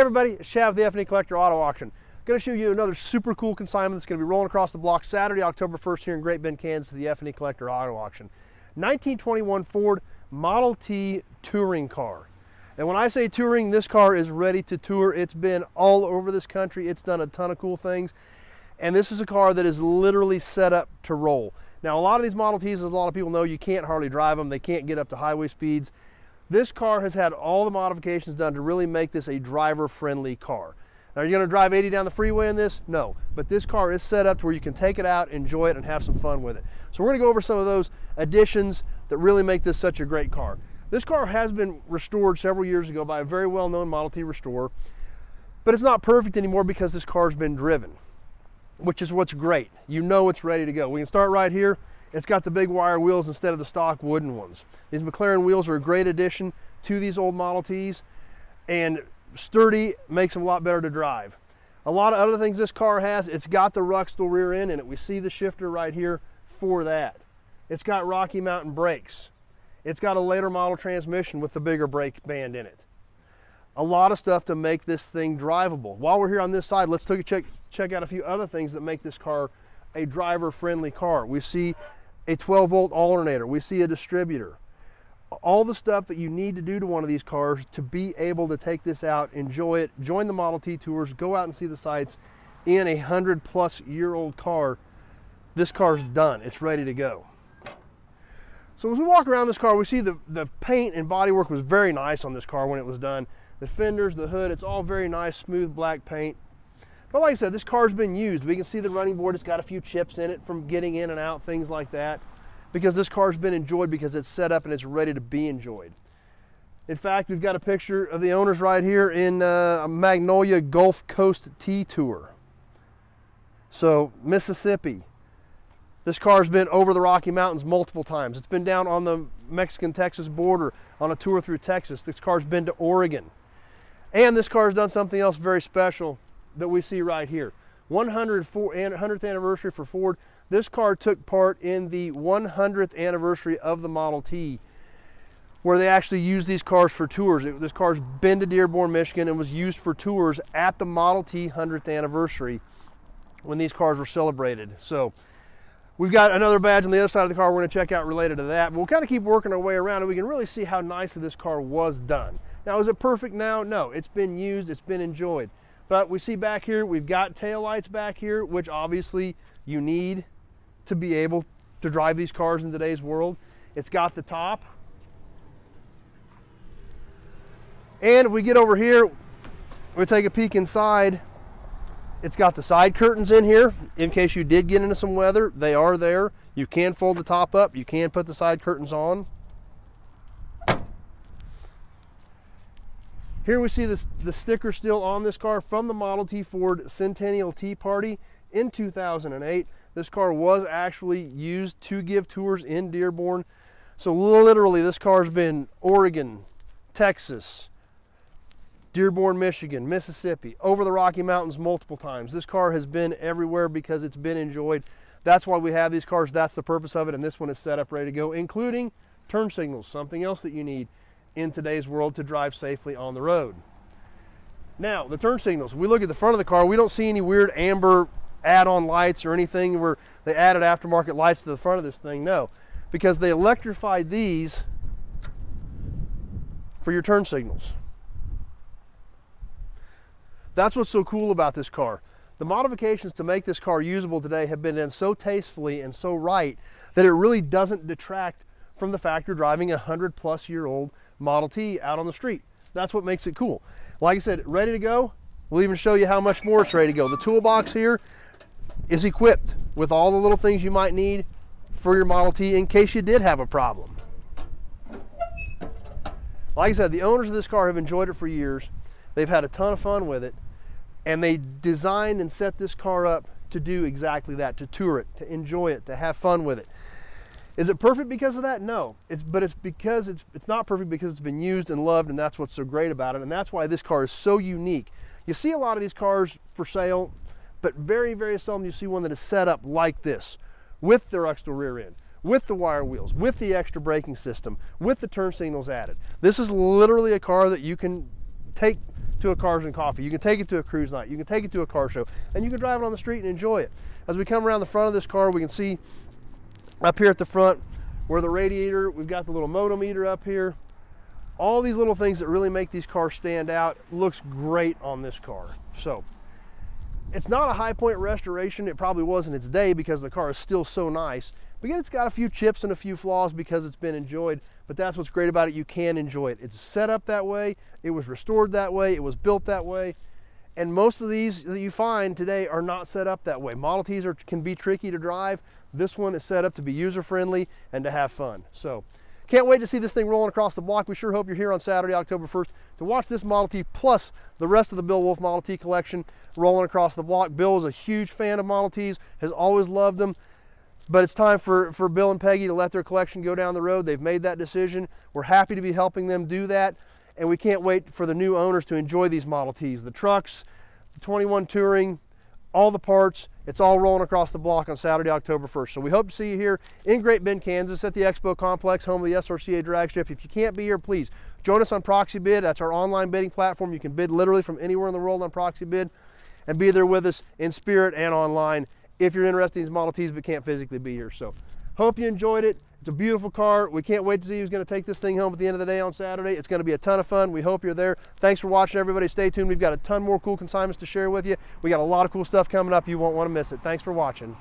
everybody, it's Shav, the F&E Collector Auto Auction. Going to show you another super cool consignment that's going to be rolling across the block Saturday, October 1st here in Great Bend, Kansas, the F&E Collector Auto Auction. 1921 Ford Model T touring car. And when I say touring, this car is ready to tour. It's been all over this country. It's done a ton of cool things. And this is a car that is literally set up to roll. Now, a lot of these Model Ts, as a lot of people know, you can't hardly drive them. They can't get up to highway speeds. This car has had all the modifications done to really make this a driver-friendly car. Now, are you going to drive 80 down the freeway in this? No. But this car is set up to where you can take it out, enjoy it, and have some fun with it. So we're going to go over some of those additions that really make this such a great car. This car has been restored several years ago by a very well-known Model T restorer, but it's not perfect anymore because this car's been driven, which is what's great. You know it's ready to go. We can start right here. It's got the big wire wheels instead of the stock wooden ones. These McLaren wheels are a great addition to these old Model Ts, and sturdy, makes them a lot better to drive. A lot of other things this car has, it's got the Ruxtol rear end in it. We see the shifter right here for that. It's got Rocky Mountain brakes. It's got a later model transmission with the bigger brake band in it. A lot of stuff to make this thing drivable. While we're here on this side, let's take a check out a few other things that make this car a driver-friendly car. We see a 12-volt alternator. We see a distributor. All the stuff that you need to do to one of these cars to be able to take this out, enjoy it, join the Model T tours, go out and see the sights in a 100-plus-year-old car. This car's done. It's ready to go. So as we walk around this car, we see the paint and bodywork was very nice on this car when it was done. The fenders, the hood, it's all very nice, smooth black paint. But like I said, this car's been used. We can see the running board. It's got a few chips in it from getting in and out, things like that, because this car's been enjoyed because it's set up and it's ready to be enjoyed. In fact, we've got a picture of the owners right here in a Magnolia Gulf Coast T Tour. So, Mississippi. This car's been over the Rocky Mountains multiple times. It's been down on the Mexican-Texas border on a tour through Texas. This car's been to Oregon. And this car's done something else very special that we see right here. 100th anniversary for Ford. This car took part in the 100th anniversary of the Model T, where they actually used these cars for tours. This car's been to Dearborn, Michigan, and was used for tours at the Model T 100th anniversary when these cars were celebrated. So we've got another badge on the other side of the car we're going to check out related to that. But we'll kind of keep working our way around and we can really see how nicely this car was done. Now, is it perfect now? No, it's been used, it's been enjoyed. But we see back here, we've got taillights back here, which obviously you need to be able to drive these cars in today's world. It's got the top. And if we get over here, we take a peek inside. It's got the side curtains in here in case you did get into some weather. They are there. You can fold the top up. You can put the side curtains on. Here we see the sticker still on this car from the Model T Ford Centennial Tea Party in 2008. This car was actually used to give tours in Dearborn. So literally this car's been Oregon, Texas, Dearborn, Michigan, Mississippi, over the Rocky Mountains multiple times. This car has been everywhere because it's been enjoyed. That's why we have these cars. That's the purpose of it. And this one is set up ready to go, including turn signals, something else that you need in today's world to drive safely on the road. Now, the turn signals. We look at the front of the car. We don't see any weird amber add-on lights or anything where they added aftermarket lights to the front of this thing. No, because they electrified these for your turn signals. That's what's so cool about this car. The modifications to make this car usable today have been done so tastefully and so right that it really doesn't detract from the fact you're driving a 100-plus-year-old Model T out on the street. That's what makes it cool. Like I said, ready to go. We'll even show you how much more it's ready to go. The toolbox here is equipped with all the little things you might need for your Model T in case you did have a problem. Like I said, the owners of this car have enjoyed it for years. They've had a ton of fun with it, and they designed and set this car up to do exactly that, to tour it, to enjoy it, to have fun with it. Is it perfect because of that? No. But it's not perfect because it's been used and loved, and that's what's so great about it, and that's why this car is so unique. You see a lot of these cars for sale, but very, very seldom you see one that is set up like this, with the Ruxtol rear end, with the wire wheels, with the extra braking system, with the turn signals added. This is literally a car that you can take to a Cars and Coffee. You can take it to a cruise night. You can take it to a car show, and you can drive it on the street and enjoy it. As we come around the front of this car, we can see up here at the front where the radiator, we've got the little motometer up here. All these little things that really make these cars stand out. Looks great on this car. So it's not a high point restoration. It probably was in its day because the car is still so nice. But yet it's got a few chips and a few flaws because it's been enjoyed. But that's what's great about it. You can enjoy it. It's set up that way. It was restored that way. It was built that way. And most of these that you find today are not set up that way. Model Ts can be tricky to drive. This one is set up to be user-friendly and to have fun. So can't wait to see this thing rolling across the block. We sure hope you're here on Saturday, October 1st to watch this Model T plus the rest of the Bill Wolf Model T collection rolling across the block. Bill is a huge fan of Model Ts, has always loved them. But it's time for Bill and Peggy to let their collection go down the road. They've made that decision. We're happy to be helping them do that. And we can't wait for the new owners to enjoy these Model Ts. The trucks, the 21 Touring, all the parts, it's all rolling across the block on Saturday, October 1st. So we hope to see you here in Great Bend, Kansas at the Expo Complex, home of the SRCA drag strip. If you can't be here, please join us on ProxiBid. That's our online bidding platform. You can bid literally from anywhere in the world on ProxiBid and be there with us in spirit and online if you're interested in these Model Ts but can't physically be here. So hope you enjoyed it. It's a beautiful car. We can't wait to see who's going to take this thing home at the end of the day on Saturday. It's going to be a ton of fun. We hope you're there. Thanks for watching, everybody. Stay tuned. We've got a ton more cool consignments to share with you. We got a lot of cool stuff coming up. You won't want to miss it. Thanks for watching.